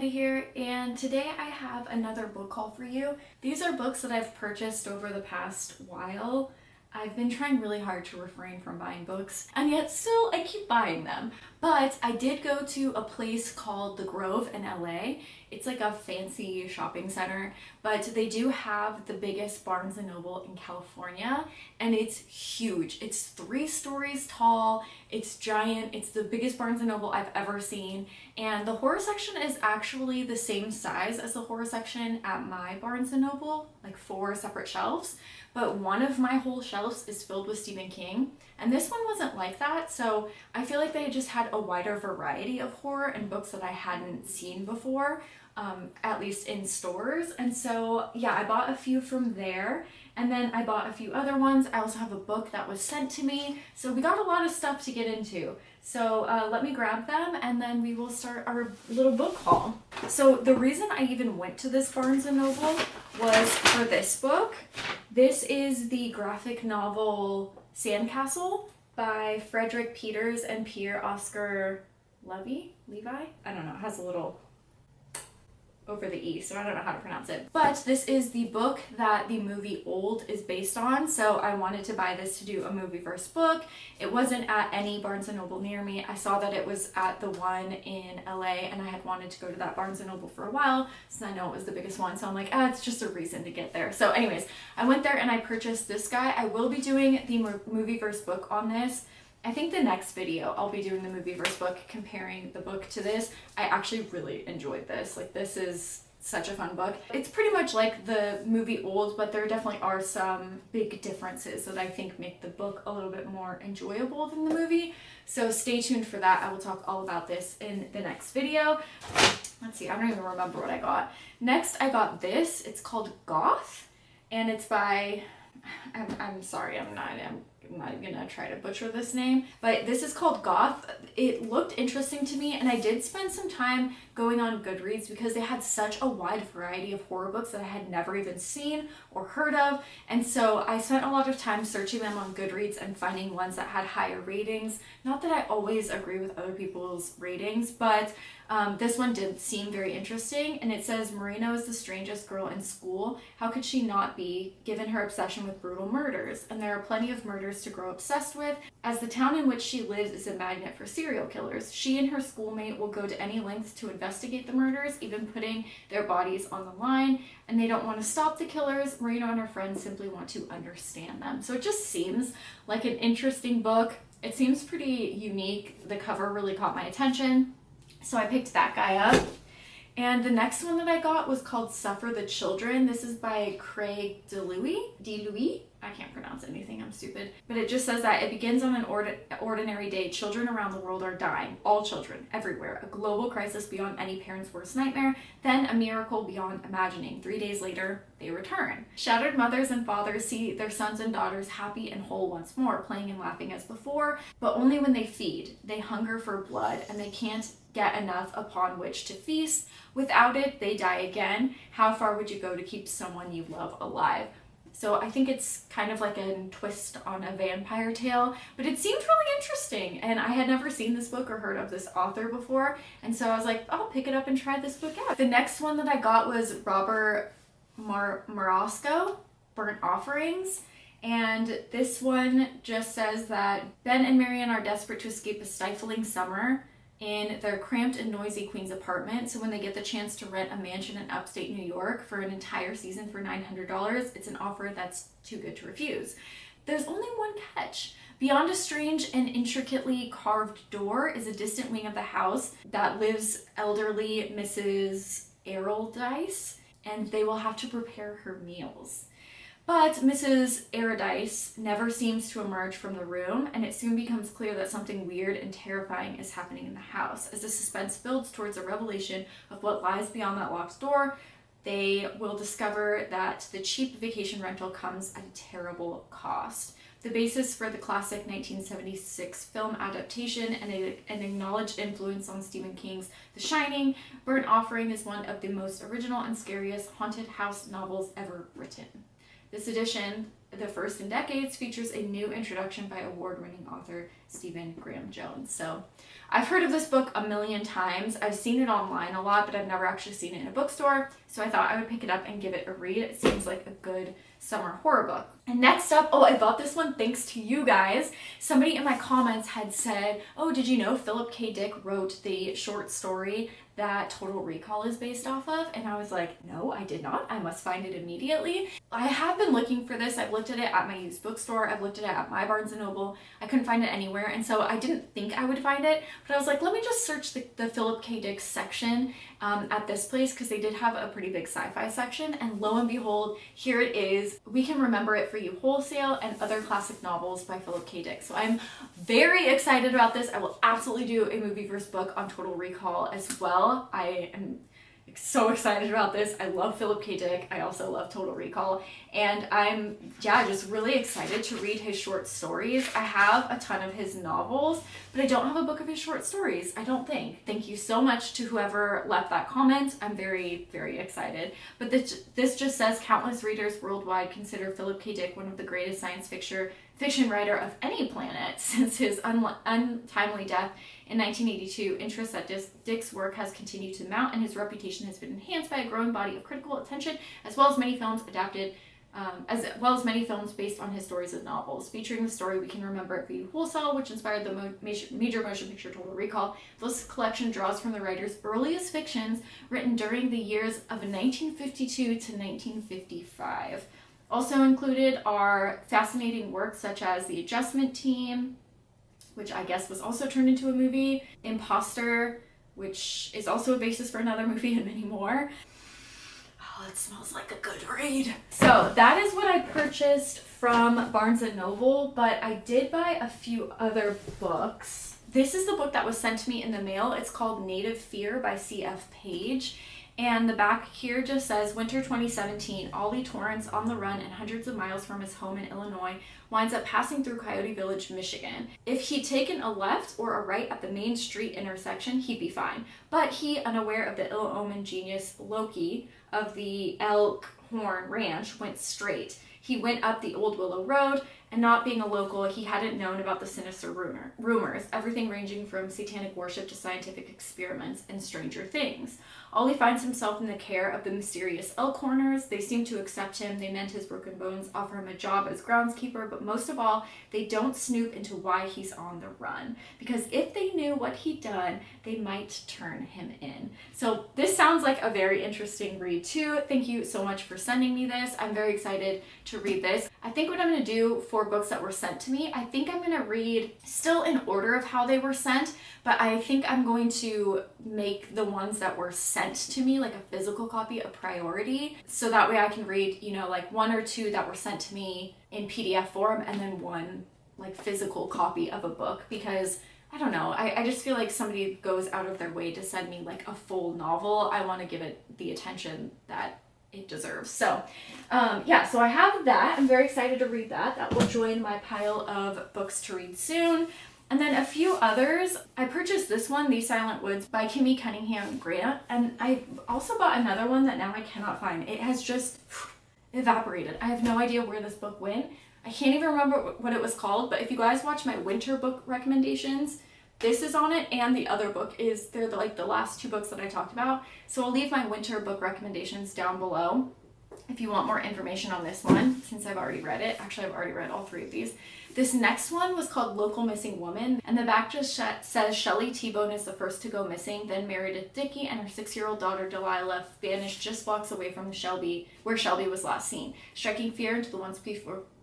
Amanda here, and today I have another book haul for you. These are books that I've purchased over the past while. I've been trying really hard to refrain from buying books, and yet still I keep buying them. But I did go to a place called The Grove in LA. It's like a fancy shopping center, but they do have the biggest Barnes& Noble in California, and it's huge. It's 3 stories tall, it's giant, it's the biggest Barnes& Noble I've ever seen, and the horror section is actually the same size as the horror section at my Barnes& Noble, like 4 separate shelves. But one of my whole shelves is filled with Stephen King, and this one wasn't like that, so I feel like they just had a wider variety of horror and books that I hadn't seen before, at least in stores. And so yeah, I bought a few from there, and then I bought a few other ones. I also have a book that was sent to me, so we got a lot of stuff to get into. So let me grab them and then we will start our little book haul. So the reason I even went to this Barnes & Noble was for this book. This is the graphic novel Sandcastle by Frederick Peters and Pierre Oscar Levi? I don't know, it has a little over the E, so I don't know how to pronounce it. But this is the book that the movie Old is based on, so I wanted to buy this to do a movie verse book. It wasn't at any Barnes & Noble near me. I saw that it was at the one in LA, and I had wanted to go to that Barnes & Noble for a while, since I know it was the biggest one, so I'm like, it's just a reason to get there. So anyways, I went there and I purchased this guy. I will be doing the movie verse book on this. I think the next video I'll be doing the movie verse book, comparing the book to this. I actually really enjoyed this. Like, this is such a fun book. It's pretty much like the movie Old, but there definitely are some big differences that I think make the book a little bit more enjoyable than the movie. So stay tuned for that. I will talk all about this in the next video. Let's see, I don't even remember what I got. Next, I got this. It's called Goth, and it's by, I'm sorry, I'm not gonna try to butcher this name, but this is called Goth. It looked interesting to me, and I did spend some time going on Goodreads because they had such a wide variety of horror books that I had never even seen or heard of, and so I spent a lot of time searching them on Goodreads and finding ones that had higher ratings. Not that I always agree with other people's ratings, but this one did seem very interesting, and it says, Marino is the strangest girl in school. How could she not be, given her obsession with brutal murders? And there are plenty of murders to grow obsessed with. As the town in which she lives is a magnet for serial killers, she and her schoolmate will go to any lengths to investigate the murders, even putting their bodies on the line. And they don't want to stop the killers. Marino and her friends simply want to understand them. So it just seems like an interesting book. It seems pretty unique. The cover really caught my attention, so I picked that guy up. And the next one that I got was called Suffer the Children. This is by Craig DeLuis. I can't pronounce anything, I'm stupid. But it just says that it begins on an ordinary day. Children around the world are dying. All children, everywhere. A global crisis beyond any parent's worst nightmare. Then a miracle beyond imagining. 3 days later, they return. Shattered mothers and fathers see their sons and daughters happy and whole once more, playing and laughing as before, but only when they feed. They hunger for blood, and they can't get enough upon which to feast. Without it, they die again. How far would you go to keep someone you love alive? So I think it's kind of like a twist on a vampire tale, but it seemed really interesting, and I had never seen this book or heard of this author before, and so I was like, I'll pick it up and try this book out. The next one that I got was Robert Marosco, Burnt Offerings, and this one just says that Ben and Marian are desperate to escape a stifling summer in their cramped and noisy Queens apartment. So when they get the chance to rent a mansion in upstate New York for an entire season for $900, it's an offer that's too good to refuse. There's only one catch. Beyond a strange and intricately carved door is a distant wing of the house that lives elderly Mrs. Erldice, and they will have to prepare her meals. But Mrs. Erldice never seems to emerge from the room, and it soon becomes clear that something weird and terrifying is happening in the house. As the suspense builds towards a revelation of what lies beyond that locked door, they will discover that the cheap vacation rental comes at a terrible cost. The basis for the classic 1976 film adaptation and an acknowledged influence on Stephen King's The Shining, Burnt Offering is one of the most original and scariest haunted house novels ever written. This edition, the first in decades, features a new introduction by award-winning author Stephen Graham Jones. So I've heard of this book a million times. I've seen it online a lot, but I've never actually seen it in a bookstore. So I thought I would pick it up and give it a read. It seems like a good summer horror book. And next up, oh, I bought this one thanks to you guys. Somebody in my comments had said, oh, did you know Philip K. Dick wrote the short story that Total Recall is based off of? And I was like, no, I did not. I must find it immediately. I have been looking for this. I've looked at it at my used bookstore. I've looked at it at my Barnes & Noble. I couldn't find it anywhere. And so I didn't think I would find it, but I was like, let me just search the Philip K. Dick section at this place, because they did have a pretty big sci-fi section. And lo and behold, here it is. We Can Remember It For You Wholesale and Other Classic Novels by Philip K. Dick. So I'm very excited about this. I will absolutely do a movie versus book on Total Recall as well. I am so excited about this. I love Philip K. Dick. I also love Total Recall. And I'm, just really excited to read his short stories. I have a ton of his novels, but I don't have a book of his short stories, I don't think. Thank you so much to whoever left that comment. I'm very, very excited. But this just says, countless readers worldwide consider Philip K. Dick one of the greatest science fiction writer of any planet. Since his untimely death in 1982, interest at Dick's work has continued to mount, and his reputation has been enhanced by a growing body of critical attention, as well as many films based on his stories and novels. Featuring the story We Can Remember It For You Wholesale, which inspired the major motion picture Total Recall. This collection draws from the writer's earliest fictions written during the years of 1952 to 1955. Also included are fascinating works such as The Adjustment Team, which I guess was also turned into a movie, Imposter, which is also a basis for another movie, and many more. Oh, it smells like a good read. So that is what I purchased from Barnes & Noble, but I did buy a few other books. This is the book that was sent to me in the mail. It's called Native Fear by C.F. Page. And the back here just says, winter 2017, Ollie Torrance, on the run and hundreds of miles from his home in Illinois, winds up passing through Coyote Village, Michigan. If he'd taken a left or a right at the main street intersection, he'd be fine. But he, unaware of the ill-omened genius Loki of the Elkhorn Ranch, went straight. He went up the Old Willow Road, and not being a local, he hadn't known about the sinister rumors, everything ranging from satanic worship to scientific experiments and stranger things. Ollie finds himself in the care of the mysterious Elkhorners. They seem to accept him, they mend his broken bones, offer him a job as groundskeeper, but most of all, they don't snoop into why he's on the run. Because if they knew what he'd done, they might turn him in. So this sounds like a very interesting read too. Thank you so much for sending me this. I'm very excited to read this. I think what I'm going to do for books that were sent to me, I think I'm going to read still in order of how they were sent, but I think I'm going to make the ones that were sent to me, like a physical copy, a priority. So that way I can read, like one or two that were sent to me in PDF form and then one like physical copy of a book, because I don't know, I just feel like somebody goes out of their way to send me like a full novel. I want to give it the attention that it deserves. So so I have that. I'm very excited to read that. That will join my pile of books to read soon. And then a few others. I purchased this one, These Silent Woods by Kimmy Cunningham Grant, and I also bought another one that now I cannot find. It has just evaporated. I have no idea where this book went. I can't even remember what it was called, but if you guys watch my winter book recommendations, this is on it, and the other book is, they're like the last two books that I talked about. So I'll leave my winter book recommendations down below if you want more information on this one, since I've already read it. Actually, I've already read all three of these. This next one was called Local Missing Woman, and the back just says Shelley T-Bone is the first to go missing, then Meredith Dickey and her 6-year-old daughter Delilah vanished just blocks away from where Shelby was last seen, striking fear into the once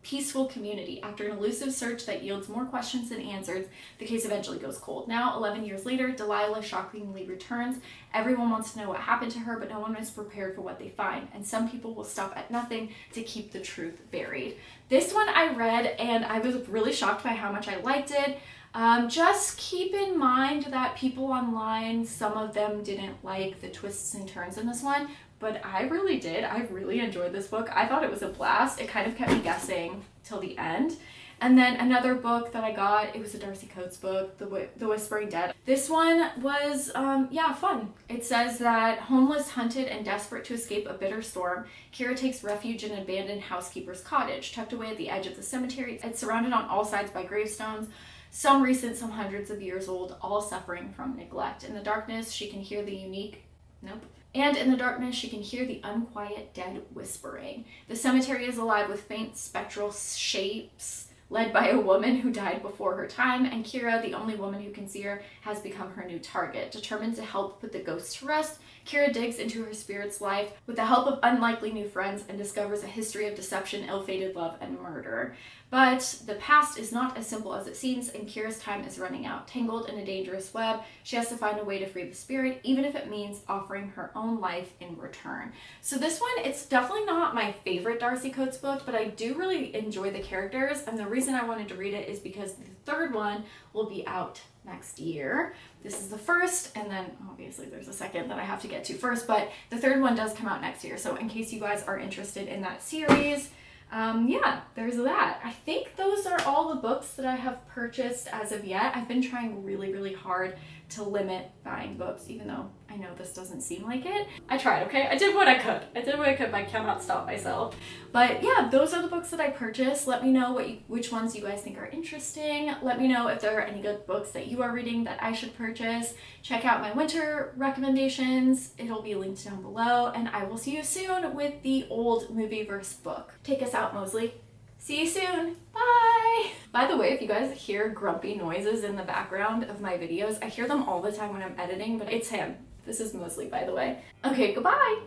peaceful community. After an elusive search that yields more questions than answers, the case eventually goes cold. Now, 11 years later, Delilah shockingly returns. Everyone wants to know what happened to her, but no one is prepared for what they find, and some people will stop at nothing to keep the truth buried. This one I read, and I was really shocked by how much I liked it. Just keep in mind that people online, some of them didn't like the twists and turns in this one, but I really did. I really enjoyed this book. I thought it was a blast. It kind of kept me guessing till the end. And then another book that I got, it was a Darcy Coates book, The Whispering Dead. This one was, fun. It says that homeless, hunted, and desperate to escape a bitter storm, Kira takes refuge in an abandoned housekeeper's cottage. Tucked away at the edge of the cemetery, it's surrounded on all sides by gravestones. some recent, some hundreds of years old, all suffering from neglect. In the darkness, she can hear the unique, nope. And in the darkness, she can hear the unquiet dead whispering. The cemetery is alive with faint spectral shapes led by a woman who died before her time, and Kira, the only woman who can see her, has become her new target. Determined to help put the ghost to rest, Kira digs into her spirit's life with the help of unlikely new friends and discovers a history of deception, ill-fated love, and murder. But the past is not as simple as it seems, and Kira's time is running out. Tangled in a dangerous web, she has to find a way to free the spirit, even if it means offering her own life in return. So this one, it's definitely not my favorite Darcy Coates book, but I do really enjoy the characters, and the reason I wanted to read it is because the third one will be out next year. This is the first, and then obviously there's a second that I have to get to first, but the third one does come out next year. So in case you guys are interested in that series, yeah, there's that. I think those are all the books that I have purchased as of yet. I've been trying really, really hard to limit buying books, even though I know this doesn't seem like it. I tried, okay? I did what I could. I did what I could, but I cannot stop myself. But yeah, those are the books that I purchased. Let me know which ones you guys think are interesting. Let me know if there are any good books that you are reading that I should purchase. Check out my winter recommendations. It'll be linked down below, and I will see you soon with the old Movieverse book. Take us out, Mosley. See you soon. Bye! By the way, if you guys hear grumpy noises in the background of my videos, I hear them all the time when I'm editing, but it's him. This is Mosley, by the way. Okay, goodbye!